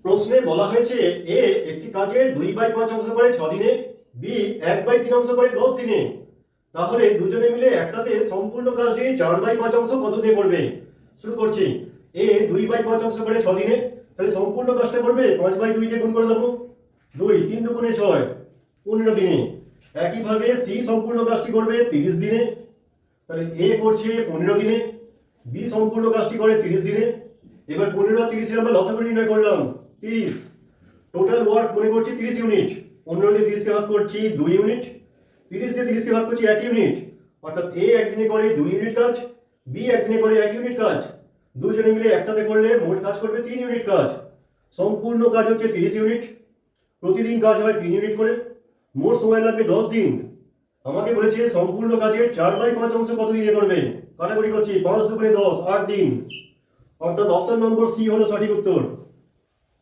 প্রশ্নে বলা হয়েছে এ একটি কাজের 2/5 অংশ করে 6 দিনে, বি 1/3 অংশ করে 10 দিনে। তাহলে দুজনে মিলে একসাথে সম্পূর্ণ কাজটির 4/5 অংশ কত দিয়ে করবে? শুরু করছি। এ 2/5 অংশ করে 6 দিনে, তাহলে সম্পূর্ণ কাজটা করবে 5/2 দিয়ে গুণ করে দেবো। 2 3 দুগুণে 6, 15 দিনে। একইভাবে সি সম্পূর্ণ কাজটি করবে 30 দিনে, তাহলে এ করছে 15 দিনে, বি সম্পূর্ণ কাজটি করে 30 দিনে। এবার 15 আর 30 এর আমরা লসাগু নির্ণয় করলাম 30। টোটাল ওয়ার্ক মনে করছি 30 ইউনিট। 15 দিয়ে 30 কে ভাগ করছি 2 ইউনিট, 30 দিয়ে 30 কে ভাগ করছি 1 ইউনিট। অর্থাৎ এ একদিনে করে 2 ইউনিট কাজ, বি একদিনে করে 1 ইউনিট কাজ। দুজনে মিলে একসাথে করলে মোট কাজ করবে 3 ইউনিট কাজ। সম্পূর্ণ কাজ হচ্ছে 30 ইউনিট, প্রতিদিন কাজ হয় 3 ইউনিট করে, মোট সময় লাগবে 10 দিন। আমাকে বলেছে সম্পূর্ণ কাজের 4/5 অংশ কত দিনে করবে? কাটাকুটি করছি, 5 দুগুণে 10, 8 দিন। অর্থাৎ অপশন নম্বর সি হলো সঠিক উত্তর।